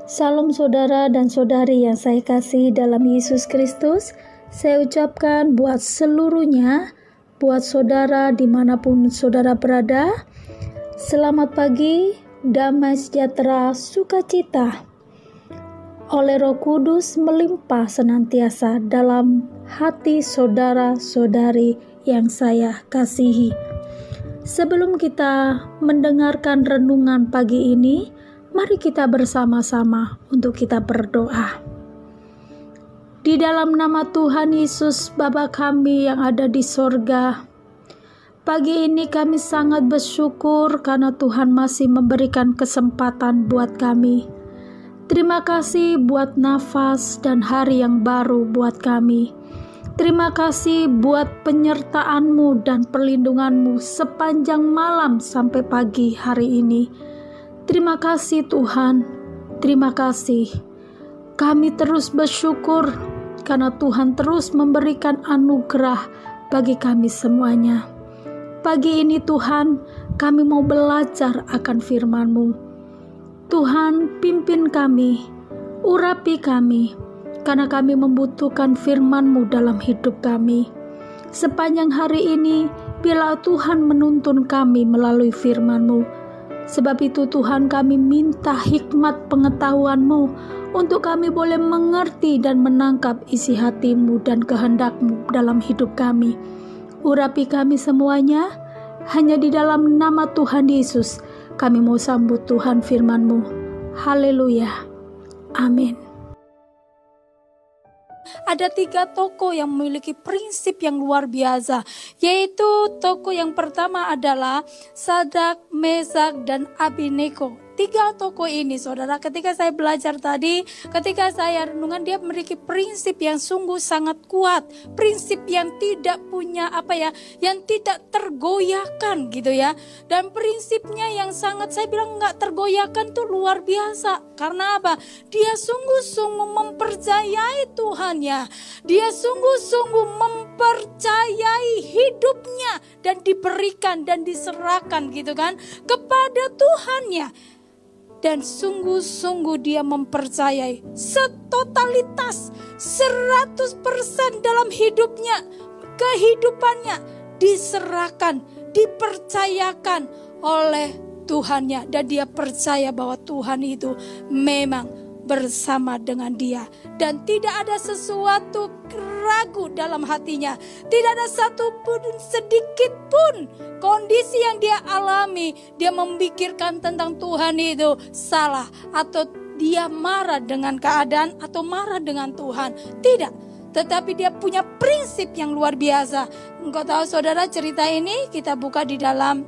Salam saudara dan saudari yang saya kasih dalam Yesus Kristus. Saya ucapkan buat seluruhnya, buat saudara dimanapun saudara berada, selamat pagi, damai sejahtera, sukacita oleh Roh Kudus melimpah senantiasa dalam hati saudara-saudari yang saya kasihi. Sebelum kita mendengarkan renungan pagi ini, mari kita bersama-sama untuk kita berdoa. Di dalam nama Tuhan Yesus, Bapa kami yang ada di sorga, pagi ini kami sangat bersyukur karena Tuhan masih memberikan kesempatan buat kami. Terima kasih buat nafas dan hari yang baru buat kami. Terima kasih buat penyertaan-Mu dan perlindungan-Mu sepanjang malam sampai pagi hari ini. Terima kasih Tuhan, terima kasih. Kami terus bersyukur karena Tuhan terus memberikan anugerah bagi kami semuanya. Pagi ini Tuhan, kami mau belajar akan firman-Mu. Tuhan, pimpin kami, urapi kami, karena kami membutuhkan firman-Mu dalam hidup kami. Sepanjang hari ini, biarlah Tuhan menuntun kami melalui firman-Mu. Sebab itu Tuhan, kami minta hikmat pengetahuan-Mu untuk kami boleh mengerti dan menangkap isi hati-Mu dan kehendak-Mu dalam hidup kami. Urapi kami semuanya, hanya di dalam nama Tuhan Yesus kami mau sambut Tuhan firman-Mu. Haleluya. Amin. Ada 3 tokoh yang memiliki prinsip yang luar biasa, yaitu tokoh yang pertama adalah Sadrak, Mesak, dan Abednego. 3 tokoh ini, saudara, ketika saya belajar tadi, ketika saya renungan, dia memiliki prinsip yang sungguh sangat kuat, prinsip yang tidak punya yang tidak tergoyahkan gitu ya. Dan prinsipnya yang sangat, saya bilang nggak tergoyahkan tuh luar biasa. Karena apa? Dia sungguh-sungguh mempercayai Tuhannya. Dia sungguh-sungguh mempercayai hidupnya dan diberikan dan diserahkan gitu kan kepada Tuhannya. Dan sungguh-sungguh dia mempercayai setotalitas 100% dalam hidupnya, kehidupannya diserahkan, dipercayakan oleh Tuhannya. Dan dia percaya bahwa Tuhan itu memang bersama dengan dia. Dan tidak ada sesuatu ragu dalam hatinya. Tidak ada satu pun, sedikit pun kondisi yang dia alami, dia memikirkan tentang Tuhan itu salah, atau dia marah dengan keadaan, atau marah dengan Tuhan. Tidak. Tetapi dia punya prinsip yang luar biasa. Engkau tahu saudara, cerita ini kita buka di dalam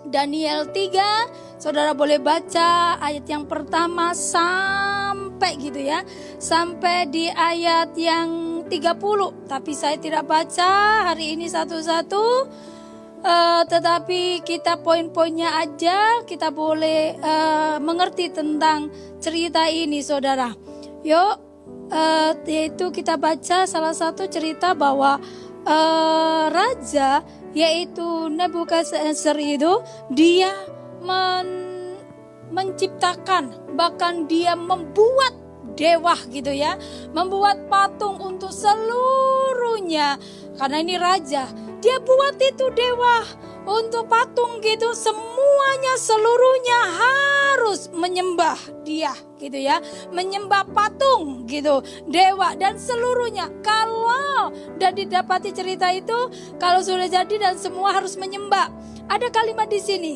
Daniel 3. Saudara boleh baca ayat yang pertama sampai gitu ya, sampai di ayat yang 30. Tapi saya tidak baca hari ini satu-satu, tetapi kita poin-poinnya aja, kita boleh mengerti tentang cerita ini saudara. Yuk, yaitu kita baca salah satu cerita bahwa raja yaitu Nebukadnezar itu dia menciptakan, bahkan dia membuat dewa gitu ya, membuat patung untuk seluruhnya. Karena ini raja, dia buat itu dewa untuk patung gitu, semuanya seluruhnya harus menyembah dia gitu ya, menyembah patung gitu, dewa dan seluruhnya. Kalau dan didapati cerita itu, kalau sudah jadi dan semua harus menyembah, ada kalimat di sini.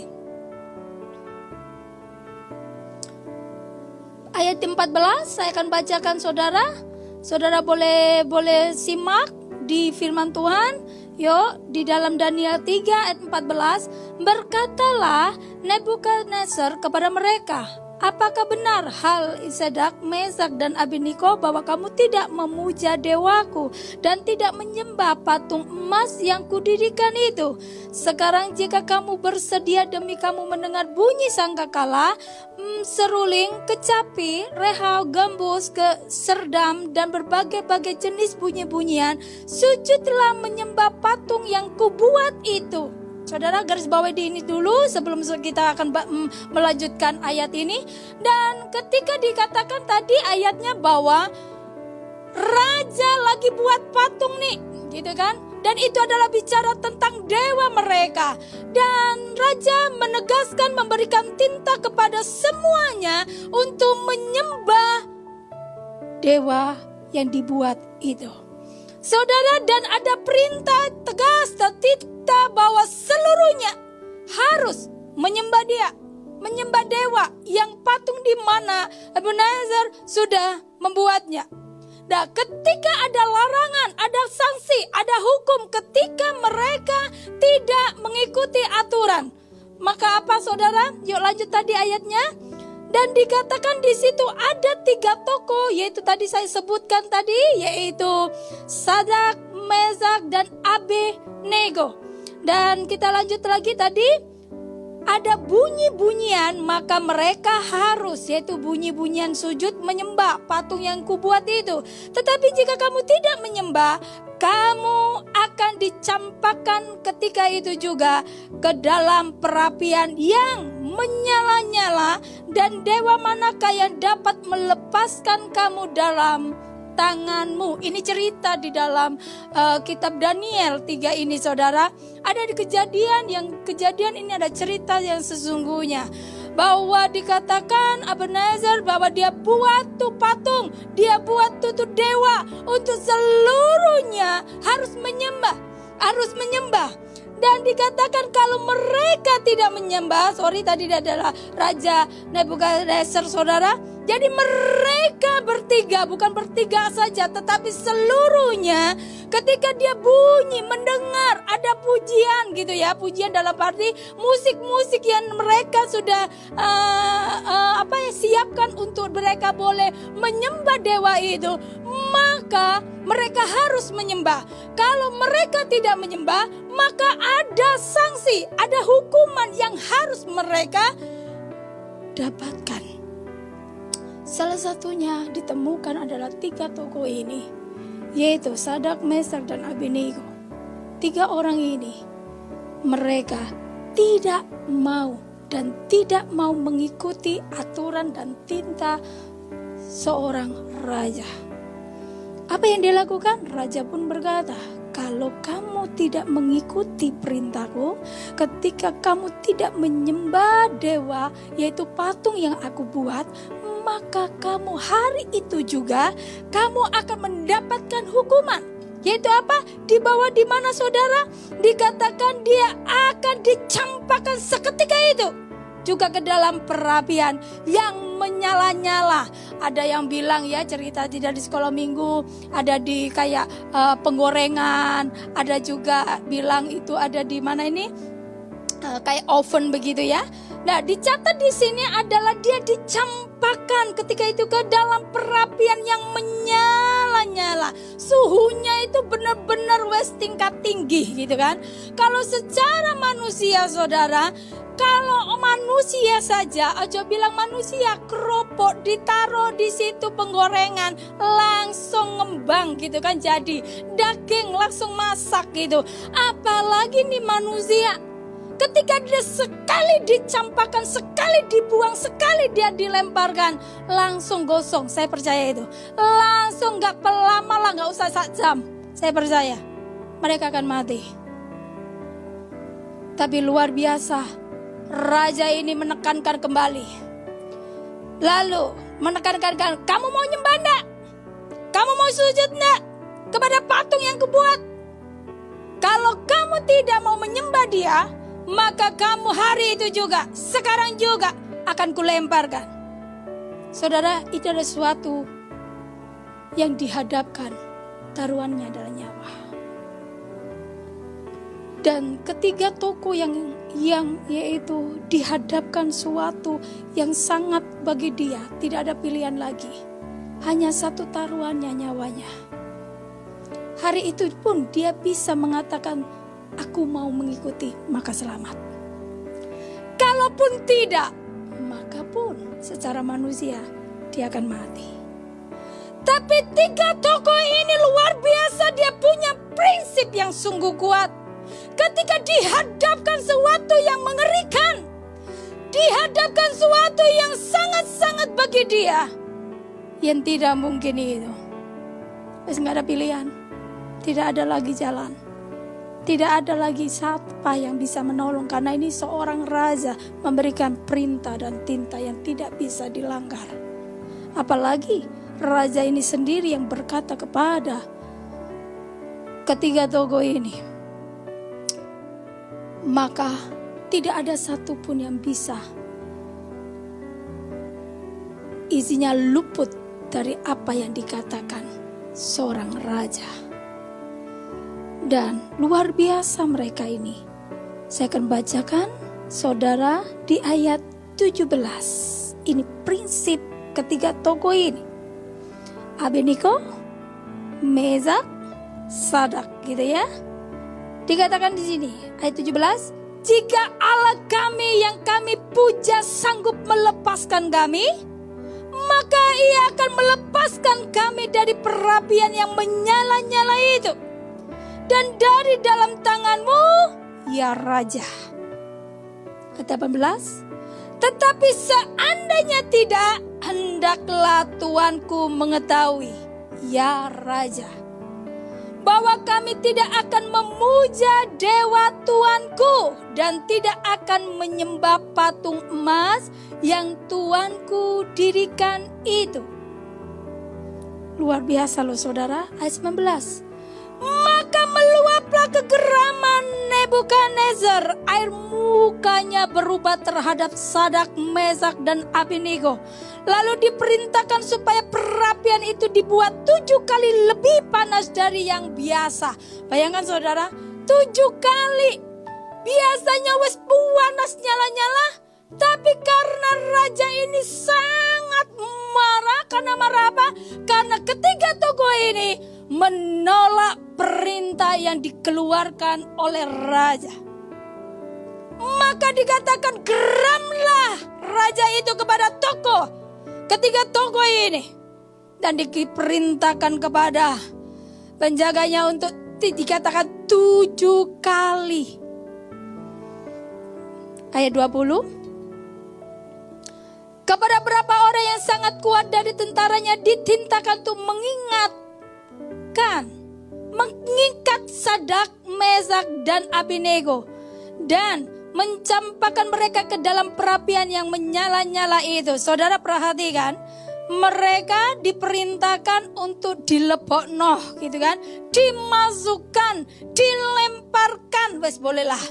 Ayat 14 saya akan bacakan saudara. Saudara boleh simak di firman Tuhan. Yuk, di dalam Daniel 3 ayat 14, berkatalah Nebukadnezar kepada mereka, apakah benar hal Sadrak, Mesak, dan Abednego bahwa kamu tidak memuja dewaku dan tidak menyembah patung emas yang kudirikan itu? Sekarang jika kamu bersedia demi kamu mendengar bunyi sangkakala, seruling, kecapi, rehau, gambus, serdam, dan berbagai-bagai jenis bunyi-bunyian, sujudlah menyembah patung yang kubuat itu. Saudara garis bawahi di ini dulu sebelum kita akan melanjutkan ayat ini. Dan ketika dikatakan tadi ayatnya bahwa raja lagi buat patung nih, gitu kan? Dan itu adalah bicara tentang dewa mereka. Dan raja menegaskan memberikan tinta kepada semuanya untuk menyembah dewa yang dibuat itu. Saudara, dan ada perintah tegas dan tinta bahwa seluruhnya harus menyembah dia, menyembah dewa yang patung di mana Nebukadnezar sudah membuatnya. Nah, ketika ada larangan, ada sanksi, ada hukum ketika mereka tidak mengikuti aturan. Maka apa saudara? Yuk lanjut tadi ayatnya. Dan dikatakan di situ ada 3 tokoh, yaitu tadi saya sebutkan tadi, yaitu Sadrak, Mesak, dan Abednego. Dan kita lanjut lagi tadi, ada bunyi-bunyian, maka mereka harus, yaitu bunyi-bunyian sujud menyembah patung yang kubuat itu. Tetapi jika kamu tidak menyembah, kamu akan dicampakkan ketika itu juga ke dalam perapian yang menyala-nyala, dan dewa manakah yang dapat melepaskan kamu dalam tanganmu. Ini cerita di dalam kitab Daniel 3 ini saudara. Ada di kejadian ini ada cerita yang sesungguhnya. Bahwa dikatakan Nebukadnezar bahwa dia buat tuh patung, dia buat tuh dewa untuk seluruhnya harus menyembah. Dan dikatakan kalau mereka tidak menyembah, tadi adalah Raja Nebukadnezar saudara. Jadi mereka bertiga, bukan bertiga saja, tetapi seluruhnya ketika dia bunyi, mendengar ada pujian gitu ya. Pujian dalam arti musik-musik yang mereka sudah siapkan untuk mereka boleh menyembah dewa itu. Maka mereka harus menyembah. Kalau mereka tidak menyembah, maka ada sanksi, ada hukuman yang harus mereka dapatkan. Salah satunya ditemukan adalah 3 tokoh ini, yaitu Sadrak, Mesak, dan Abednego. 3 orang ini, mereka tidak mau mengikuti aturan dan tinta seorang raja. Apa yang dilakukan? Raja pun berkata, kalau kamu tidak mengikuti perintahku, ketika kamu tidak menyembah dewa, yaitu patung yang aku buat, maka kamu hari itu juga kamu akan mendapatkan hukuman. Yaitu apa? Dibawa di mana saudara? Dikatakan dia akan dicampakkan seketika itu juga ke dalam perapian yang menyala-nyala. Ada yang bilang ya, cerita tidak di sekolah minggu, ada di kayak penggorengan, ada juga bilang itu ada di mana ini? Kayak oven begitu ya. Nah, dicatat di sini adalah dia dicampakkan ketika itu ke dalam perapian yang menyala-nyala. Suhunya itu benar-benar tingkat tinggi gitu kan. Kalau secara manusia saudara, kalau manusia saja, aja bilang manusia, keropok ditaruh di situ penggorengan langsung ngembang gitu kan, jadi daging langsung masak gitu. Apalagi nih manusia, ketika dia sekali dicampakkan, sekali dibuang, sekali dia dilemparkan, langsung gosong. Saya percaya itu. Langsung gak lama lah, gak usah 1 jam. Saya percaya mereka akan mati. Tapi luar biasa, raja ini menekankan kembali. Lalu menekankan, kamu mau nyembah enggak? Kamu mau sujud enggak kepada patung yang kubuat? Kalau kamu tidak mau menyembah dia, maka kamu hari itu juga, sekarang juga akan kulemparkan. Saudara, itu adalah sesuatu yang dihadapkan, taruhannya adalah nyawa. Dan ketiga tokoh yang yaitu dihadapkan suatu yang sangat bagi dia, tidak ada pilihan lagi. Hanya satu taruhannya, nyawanya. Hari itu pun dia bisa mengatakan, aku mau mengikuti, maka selamat. Kalaupun tidak, maka pun secara manusia dia akan mati. Tapi 3 tokoh ini luar biasa, dia punya prinsip yang sungguh kuat. ketika dihadapkan sesuatu yang mengerikan, dihadapkan sesuatu yang sangat-sangat bagi dia, yang tidak mungkin itu. Wes nggak ada pilihan, tidak ada lagi jalan. Tidak ada lagi siapa yang bisa menolong, karena ini seorang raja memberikan perintah dan tinta yang tidak bisa dilanggar. Apalagi raja ini sendiri yang berkata kepada ketiga tokoh ini, maka tidak ada satupun yang bisa isinya luput dari apa yang dikatakan seorang raja. Dan luar biasa mereka ini. Saya akan bacakan saudara di ayat 17. Ini prinsip ketiga tokoh ini. Abednego, Meshak, Sadak, gitu ya. Dikatakan di sini ayat 17, jika Allah kami yang kami puja sanggup melepaskan kami, maka Ia akan melepaskan kami dari perapian yang menyala-nyala itu, dan dari dalam tanganmu, ya Raja. Ayat 18, tetapi seandainya tidak, hendaklah tuanku mengetahui, ya Raja, bahwa kami tidak akan memuja dewa tuanku dan tidak akan menyembah patung emas yang tuanku dirikan itu. Luar biasa loh saudara, ayat 19. Maka meluaplah kegeraman Nebukadnezar, air mukanya berubah terhadap Sadak, Meshak dan Abednego. Lalu diperintahkan supaya perapian itu dibuat 7 kali lebih panas dari yang biasa. Bayangkan saudara, 7 kali. Biasanya wes panas nyala-nyala, tapi karena raja ini sangat marah. Karena marah apa? Karena ketiga tokoh ini menolak perintah yang dikeluarkan oleh raja. Maka dikatakan geramlah raja itu kepada ketiga tokoh ini, dan diperintahkan kepada penjaganya untuk dikatakan 7 kali. Ayat 20, kepada berapa orang yang sangat kuat dari tentaranya ditintakan untuk mengikat Sadak, Meshak dan Abednego, dan mencampakkan mereka ke dalam perapian yang menyala-nyala itu. Saudara perhatikan, mereka diperintahkan untuk dilebokno, gitu kan? Dimasukkan, dilemparkan, wes bolehlah,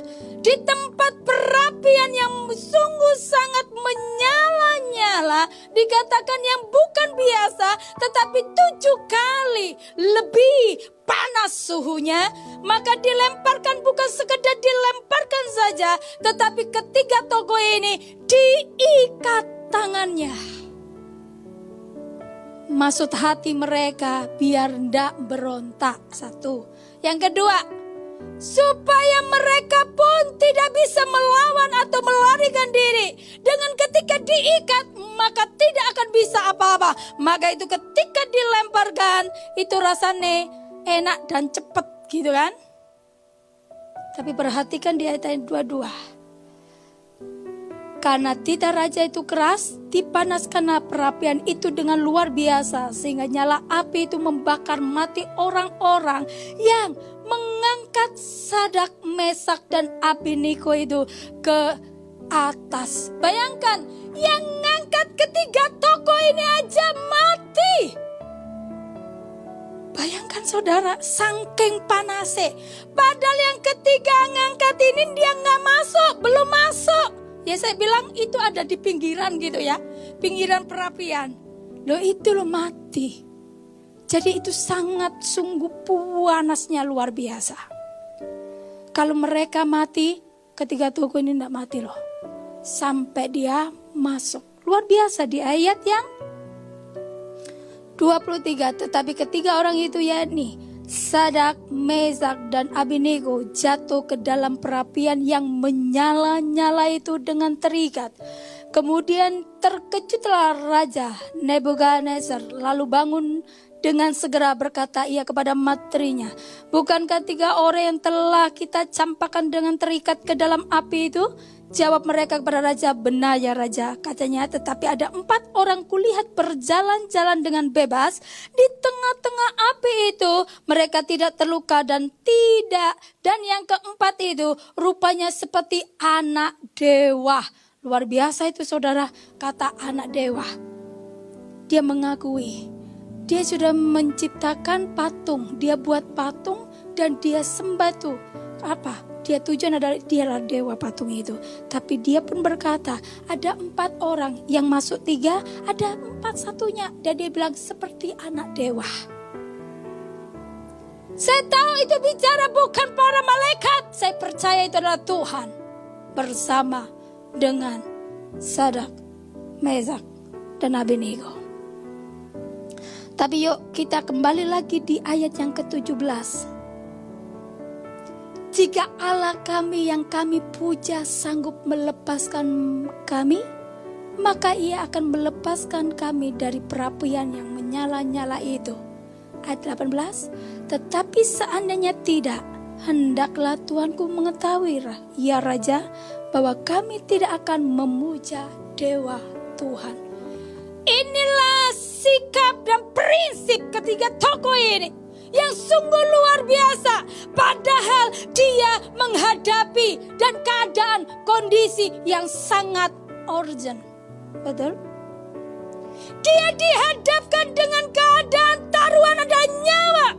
di tempat perapian yang sungguh sangat menyala-nyala, dikatakan yang bukan biasa, tetapi 7 kali lebih panas suhunya. Maka dilemparkan, bukan sekedar dilemparkan saja, tetapi ketiga tokoh ini diikat tangannya. Maksud hati mereka biar ndak berontak. 1. Yang kedua, supaya mereka pun tidak bisa melawan atau melarikan diri. Dengan ketika diikat, maka tidak akan bisa apa-apa. Maka itu ketika dilemparkan, itu rasanya enak dan cepat, gitu kan? Tapi perhatikan di ayat 22. Karena titah raja itu keras, dipanaskan perapian itu dengan luar biasa, sehingga nyala api itu membakar mati orang-orang yang mengangkat Sadak, Meshak dan Abednego itu ke atas. Bayangkan, yang ngangkat ketiga tokoh ini aja mati. Bayangkan saudara, saking panasnya. Padahal yang ketiga ngangkat ini dia nggak masuk, belum masuk. Ya saya bilang itu ada di pinggiran gitu ya, pinggiran perapian. Loh itu loh mati. Jadi itu sangat sungguh panasnya luar biasa. Kalau mereka mati, ketiga tokoh ini tidak mati loh. Sampai dia masuk. Luar biasa di ayat yang 23. Tetapi ketiga orang itu yakni Sadak, Meshak dan Abednego jatuh ke dalam perapian yang menyala-nyala itu dengan terikat. Kemudian terkejutlah Raja Nebukadnezar, lalu bangun Dengan segera berkata ia kepada matrinya, bukankah 3 orang yang telah kita campakkan dengan terikat ke dalam api itu? Jawab mereka kepada raja, benar ya raja, katanya, tetapi ada 4 orang kulihat berjalan-jalan dengan bebas di tengah-tengah api itu. Mereka tidak terluka dan yang keempat itu rupanya seperti anak dewa. Luar biasa itu saudara, kata anak dewa. Dia mengakui dia sudah menciptakan patung, dia buat patung dan dia sembah tuh. Apa? Dia tujuan adalah dialah dewa patung itu. Tapi dia pun berkata, ada 4 orang, yang masuk 3, ada 4 satunya. Dan dia bilang seperti anak dewa. Saya tahu itu bicara bukan para malaikat. Saya percaya itu adalah Tuhan bersama dengan Sadak, Mesak, dan Abednego. Tapi yuk kita kembali lagi di ayat yang ke-17. Jika Allah kami yang kami puja sanggup melepaskan kami, maka ia akan melepaskan kami dari perapian yang menyala-nyala itu. Ayat 18. Tetapi seandainya tidak, hendaklah Tuanku mengetahui, ya Raja, bahwa kami tidak akan memuja dewa Tuhan. Inilah sikap dan prinsip ketiga tokoh ini yang sungguh luar biasa. Padahal dia menghadapi dan keadaan kondisi yang sangat urgent. Betul? Dia dihadapkan dengan keadaan taruhan adalah nyawa.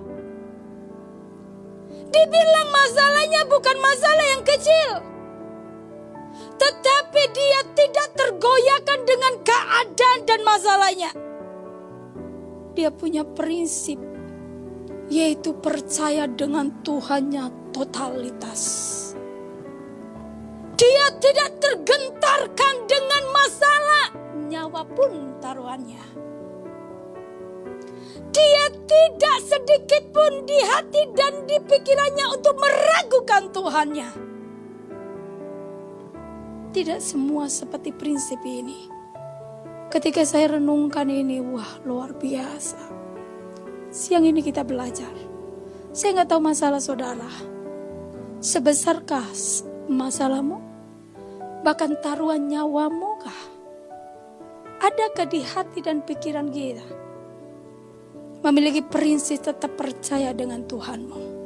Dibilang masalahnya bukan masalah yang kecil. Tetapi dia tidak tergoyahkan dengan keadaan dan masalahnya. Dia punya prinsip, yaitu percaya dengan Tuhannya totalitas. Dia tidak tergentarkan dengan masalah, nyawa pun taruhannya. Dia tidak sedikit pun di hati dan di pikirannya untuk meragukan Tuhannya. Tidak semua seperti prinsip ini. Ketika saya renungkan ini, wah luar biasa. Siang ini kita belajar. Saya nggak tahu masalah saudara. Sebesarkah masalahmu? Bahkan taruhan nyawamu kah? Adakah di hati dan pikiran kita memiliki prinsip tetap percaya dengan Tuhanmu?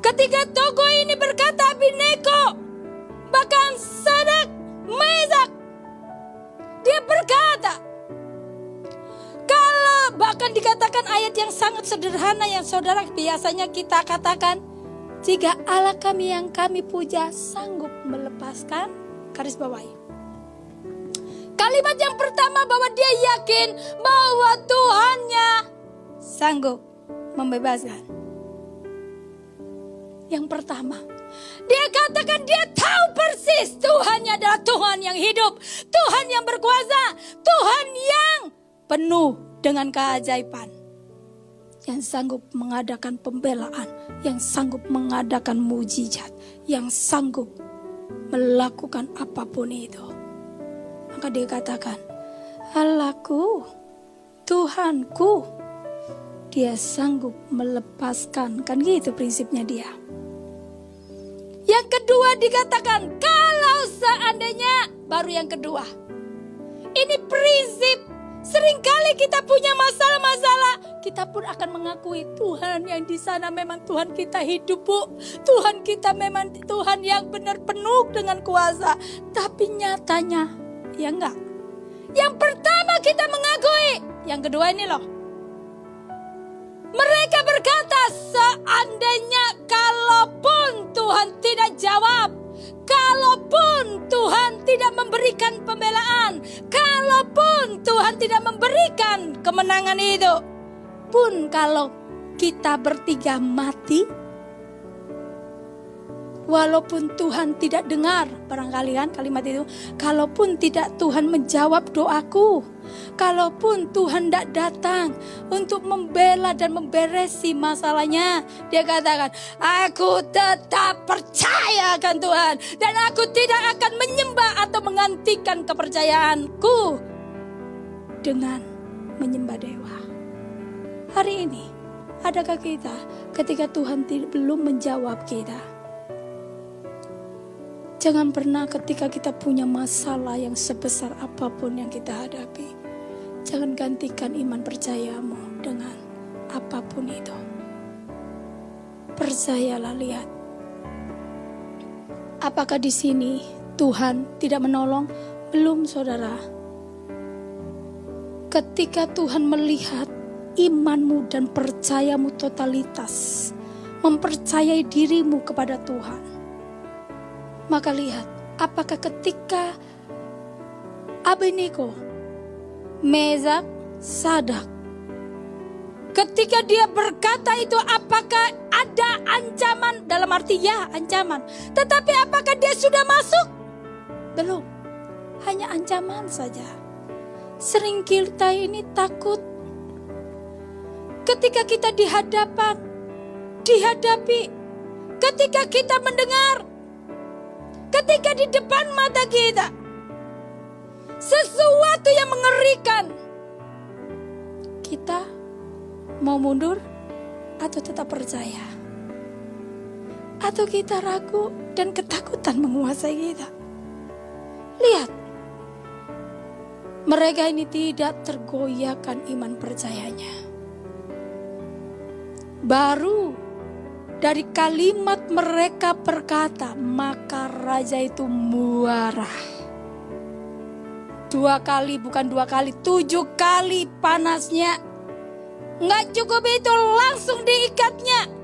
Ketika tokoh ini berkata Abednego, bahkan Sadak, Mesak, dia berkata, kalau bahkan dikatakan ayat yang sangat sederhana yang saudara biasanya kita katakan, jika Allah kami yang kami puja sanggup melepaskan, garis bawahi. Kalimat yang pertama bahwa dia yakin bahwa Tuhannya sanggup membebaskan. Yang pertama, dia katakan dia tahu persis Tuhannya adalah Tuhan yang hidup, Tuhan yang berkuasa, Tuhan yang penuh dengan keajaiban, yang sanggup mengadakan pembelaan, yang sanggup mengadakan mujizat, yang sanggup melakukan apapun itu. Maka dia katakan, Allahku, Tuhanku, dia sanggup melepaskan. Kan gitu prinsipnya dia. Yang kedua dikatakan, kalau seandainya, baru yang kedua. Ini prinsip, seringkali kita punya masalah-masalah, kita pun akan mengakui Tuhan yang di sana memang Tuhan kita hidup, Bu. Tuhan kita memang Tuhan yang benar penuh dengan kuasa. Tapi nyatanya, ya enggak. Yang pertama kita mengakui, yang kedua ini loh. Mereka berkata, seandainya kalaupun Tuhan tidak jawab, kalaupun Tuhan tidak memberikan pembelaan, kalaupun Tuhan tidak memberikan kemenangan itu, pun kalau kita bertiga mati, walaupun Tuhan tidak dengar, barangkali kan kalimat itu, kalaupun tidak Tuhan menjawab doaku, kalaupun Tuhan tidak datang untuk membela dan memberesi masalahnya, dia katakan, aku tetap percaya akan Tuhan dan aku tidak akan menyembah atau menggantikan kepercayaanku dengan menyembah dewa. Hari ini, adakah kita ketika Tuhan belum menjawab kita? Jangan pernah ketika kita punya masalah yang sebesar apapun yang kita hadapi, jangan gantikan iman percayamu dengan apapun itu. Percayalah, lihat. Apakah di sini Tuhan tidak menolong? Belum, saudara. Ketika Tuhan melihat imanmu dan percayamu totalitas, mempercayai dirimu kepada Tuhan, maka lihat, apakah ketika Abednego, Meshak, Shadraq, ketika dia berkata itu, apakah ada ancaman? Dalam arti ya, ancaman. Tetapi apakah dia sudah masuk? Belum. Hanya ancaman saja. Sering kita ini takut ketika kita dihadapi, ketika kita mendengar, ketika di depan mata kita sesuatu yang mengerikan, kita mau mundur atau tetap percaya? Atau kita ragu dan ketakutan menguasai kita? Lihat, mereka ini tidak tergoyahkan iman percayanya. Baru dari kalimat mereka berkata, maka raja itu marah. 2 kali, bukan 2 kali, 7 kali panasnya. Nggak cukup itu, langsung diikatnya.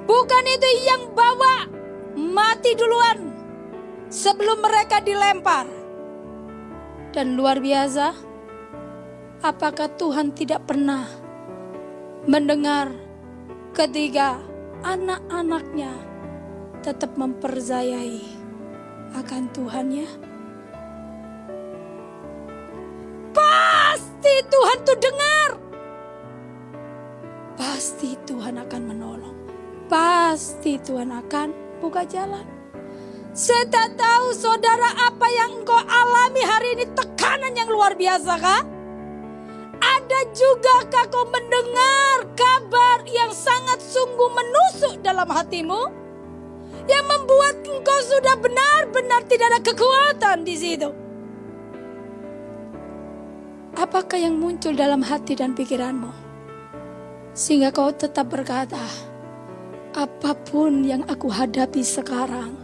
Bukan itu yang bawa, mati duluan sebelum mereka dilempar. Dan luar biasa, apakah Tuhan tidak pernah mendengar ketika anak-anaknya tetap mempercayai akan Tuhannya? Pasti Tuhan tuh dengar. Pasti Tuhan akan menolong. Pasti Tuhan akan buka jalan. Saya tak tahu saudara apa yang engkau alami hari ini, tekanan yang luar biasa kah? Ada juga kah kau mendengar kabar yang sangat sungguh menusuk dalam hatimu? Yang membuat engkau sudah benar-benar tidak ada kekuatan di situ. Apakah yang muncul dalam hati dan pikiranmu? Sehingga kau tetap berkata, apapun yang aku hadapi sekarang,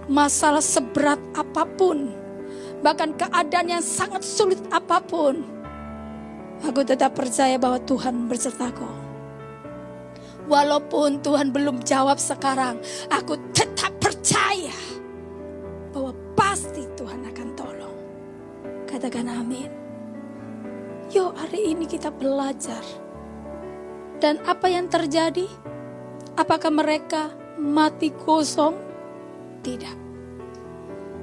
masalah seberat apapun, bahkan keadaan yang sangat sulit apapun, aku tetap percaya bahwa Tuhan bersertaku. Walaupun Tuhan belum jawab sekarang, aku tetap percaya bahwa pasti Tuhan akan tolong. Katakan amin. Yuk hari ini kita belajar. Dan apa yang terjadi? Apakah mereka mati kosong? Tidak.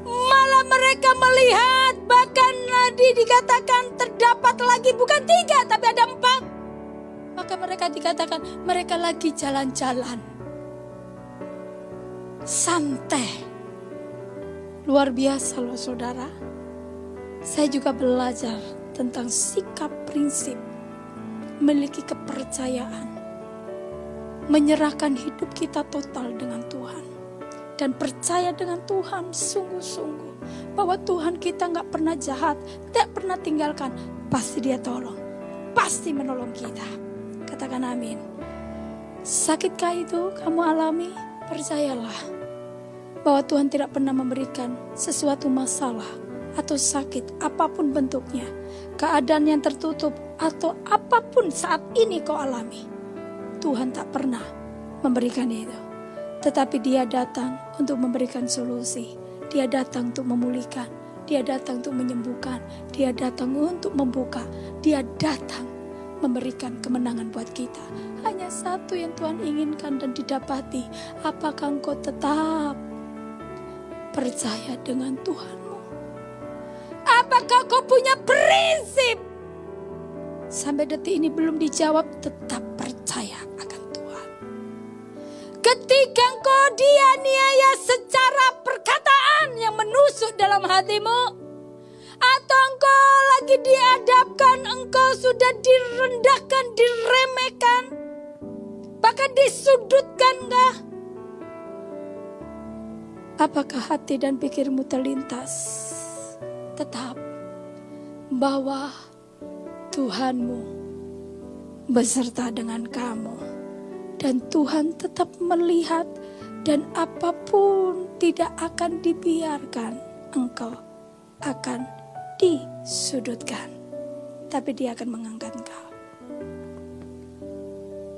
Malah mereka melihat, bahkan dikatakan terdapat lagi bukan 3 tapi ada 4. Maka mereka dikatakan mereka lagi jalan-jalan. Santai. Luar biasa loh saudara. Saya juga belajar tentang sikap prinsip. Memiliki kepercayaan, menyerahkan hidup kita total dengan Tuhan, dan percaya dengan Tuhan sungguh-sungguh bahwa Tuhan kita gak pernah jahat, tidak pernah tinggalkan, pasti Dia tolong, pasti menolong kita. Katakan amin. Sakitkah itu kamu alami? Percayalah bahwa Tuhan tidak pernah memberikan sesuatu masalah atau sakit apapun bentuknya, keadaan yang tertutup atau apapun saat ini kau alami. Tuhan tak pernah memberikan itu. Tetapi Dia datang untuk memberikan solusi. Dia datang untuk memulihkan. Dia datang untuk menyembuhkan. Dia datang untuk membuka. Dia datang memberikan kemenangan buat kita. Hanya satu yang Tuhan inginkan dan didapati. Apakah engkau tetap percaya dengan Tuhanmu? Apakah kau punya prinsip? Sampai detik ini belum dijawab, tetap percaya akan Tuhan. Ketika engkau dianiaya secara perkataan yang menusuk dalam hatimu, atau engkau lagi dihadapkan, engkau sudah direndahkan, diremehkan, bahkan disudutkan kah? Apakah hati dan pikirmu terlintas tetap bahwa Tuhanmu beserta dengan kamu, dan Tuhan tetap melihat, dan apapun tidak akan dibiarkan engkau akan disudutkan, tapi Dia akan mengangkat engkau.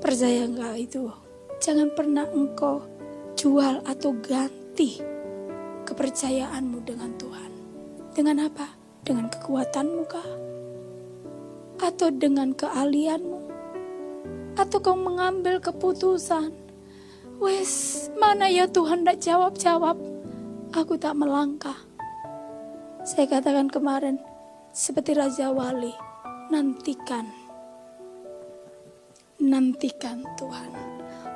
Percaya engkau itu? Jangan pernah engkau jual atau ganti kepercayaanmu dengan Tuhan. Dengan apa? Dengan kekuatanmu kah? Atau dengan keahlianmu? Atau kau mengambil keputusan, wes mana ya Tuhan tak jawab-jawab, aku tak melangkah. Saya katakan kemarin, seperti Raja Wali, nantikan Tuhan.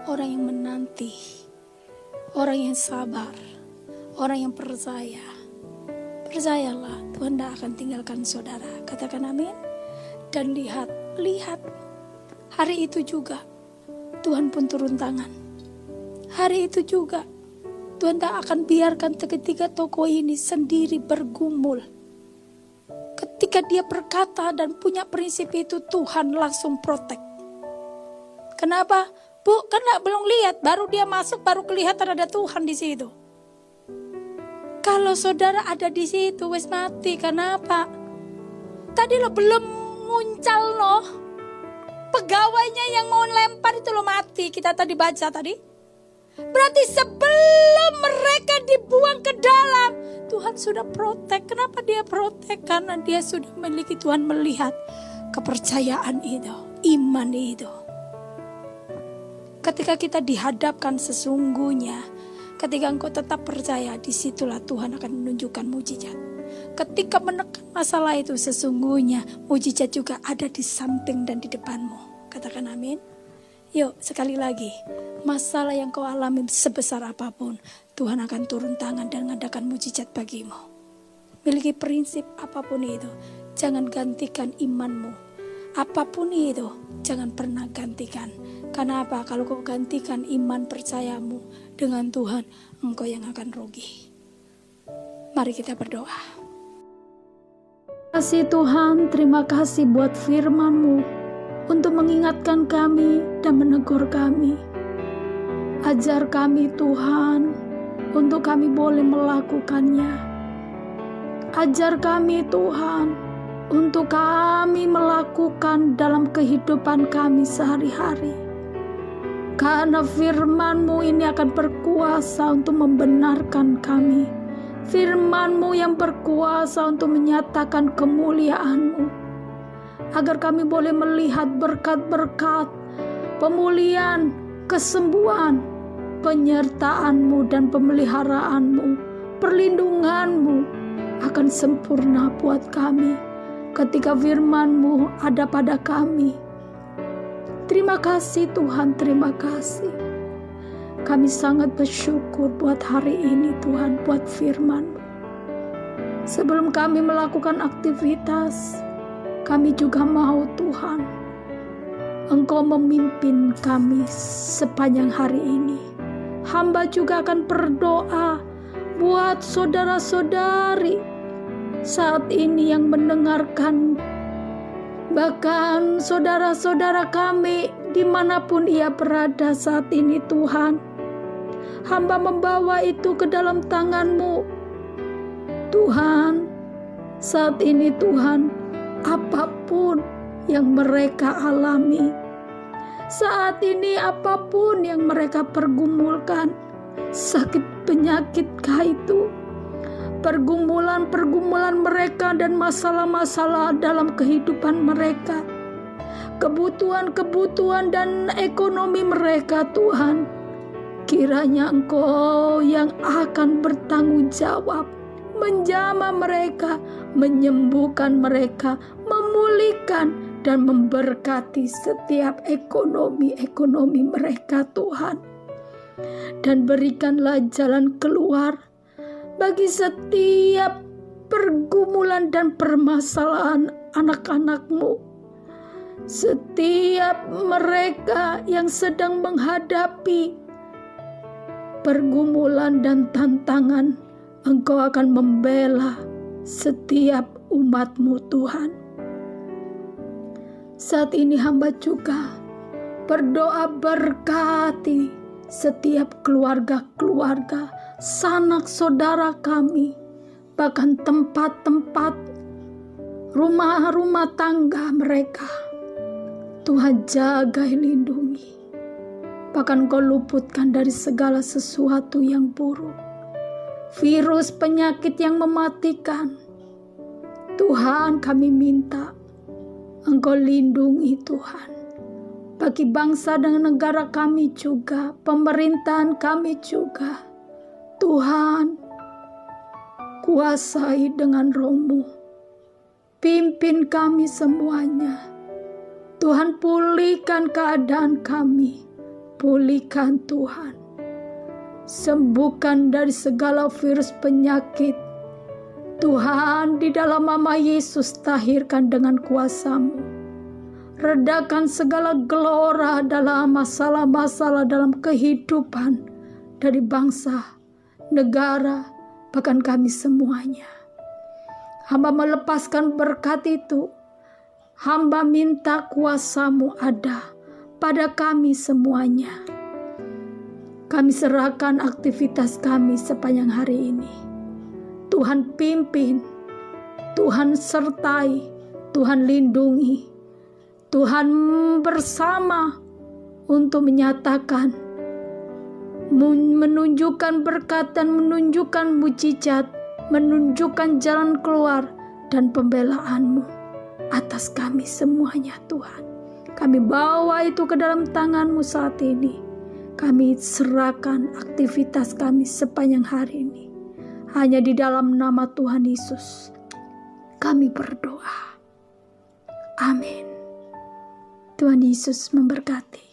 Orang yang menanti, orang yang sabar, orang yang percaya. Percayalah, Tuhan tidak akan tinggalkan saudara. Katakan amin. Dan lihat, hari itu juga Tuhan pun turun tangan. Hari itu juga Tuhan tak akan biarkan ketiga tokoh ini sendiri bergumul. Ketika dia berkata dan punya prinsip itu, Tuhan langsung protek. Kenapa? Bu, kan belum lihat, baru dia masuk baru kelihatan ada Tuhan di situ. Kalau saudara ada di situ, wes mati. Kenapa? Tadi lo belum muncal loh. Pegawainya yang mau lempar itu lo mati. Kita tadi baca tadi. Berarti sebelum mereka dibuang ke dalam, Tuhan sudah protek. Kenapa Dia protek? Karena Dia sudah memiliki, Tuhan melihat kepercayaan itu, iman itu. Ketika kita dihadapkan sesungguhnya, ketika engkau tetap percaya, disitulah Tuhan akan menunjukkan mujizat. Ketika menekan masalah itu, sesungguhnya mujizat juga ada di samping dan di depanmu. Katakan amin. Yuk sekali lagi, masalah yang kau alami sebesar apapun, Tuhan akan turun tangan dan mengadakan mujizat bagimu. Miliki prinsip apapun itu, jangan gantikan imanmu. Apapun itu, jangan pernah gantikan. Karena apa? Kalau kau gantikan iman percayamu dengan Tuhan, engkau yang akan rugi. Mari kita berdoa. Terima kasih Tuhan, terima kasih buat firman-Mu untuk mengingatkan kami dan menegur kami. Ajar kami Tuhan, untuk kami boleh melakukannya. Ajar kami Tuhan, untuk kami melakukan dalam kehidupan kami sehari-hari. Karena firman-Mu ini akan berkuasa untuk membenarkan kami. Firman-Mu yang berkuasa untuk menyatakan kemuliaan-Mu. Agar kami boleh melihat berkat-berkat, pemulihan, kesembuhan, penyertaan-Mu dan pemeliharaan-Mu, perlindungan-Mu akan sempurna buat kami ketika firman-Mu ada pada kami. Terima kasih Tuhan, terima kasih. Kami sangat bersyukur buat hari ini Tuhan, buat firman-Mu. Sebelum kami melakukan aktivitas, kami juga mau Tuhan, Engkau memimpin kami sepanjang hari ini. Hamba juga akan berdoa buat saudara-saudari saat ini yang mendengarkan, bahkan saudara-saudara kami dimanapun ia berada saat ini Tuhan. Hamba membawa itu ke dalam tangan-Mu Tuhan. Saat ini Tuhan, apapun yang mereka alami, saat ini apapun yang mereka pergumulkan, sakit penyakitkah itu, pergumulan-pergumulan mereka dan masalah-masalah dalam kehidupan mereka, kebutuhan-kebutuhan dan ekonomi mereka Tuhan, kiranya Engkau yang akan bertanggung jawab, menjamah mereka, menyembuhkan mereka, memulihkan dan memberkati setiap ekonomi mereka Tuhan. Dan berikanlah jalan keluar bagi setiap pergumulan dan permasalahan anak-anak-Mu. Setiap mereka yang sedang menghadapi pergumulan dan tantangan, Engkau akan membela setiap umat-Mu Tuhan. Saat ini hamba juga berdoa berkati setiap keluarga-keluarga, sanak saudara kami, bahkan tempat-tempat rumah-rumah tangga mereka. Tuhan jaga, lindungi, bahkan Kau luputkan dari segala sesuatu yang buruk, virus, penyakit yang mematikan. Tuhan, kami minta Engkau lindungi Tuhan, bagi bangsa dan negara kami juga, pemerintahan kami juga. Tuhan, kuasai dengan Roh-Mu, pimpin kami semuanya. Tuhan, pulihkan keadaan kami, pulihkan Tuhan, sembuhkan dari segala virus penyakit. Tuhan, di dalam nama Yesus tahirkan dengan kuasa-Mu, redakan segala gelora dalam masalah-masalah dalam kehidupan dari bangsa, negara, bahkan kami semuanya. Hamba melepaskan berkat itu. Hamba minta kuasa-Mu ada pada kami semuanya. Kami serahkan aktivitas kami sepanjang hari ini. Tuhan pimpin, Tuhan sertai, Tuhan lindungi, Tuhan bersama untuk menyatakan, menunjukkan berkat dan menunjukkan mujizat, menunjukkan jalan keluar dan pembelaan-Mu atas kami semuanya. Tuhan, kami bawa itu ke dalam tangan-Mu saat ini. Kami serahkan aktivitas kami sepanjang hari ini. Hanya di dalam nama Tuhan Yesus kami berdoa. Amin. Tuhan Yesus memberkati.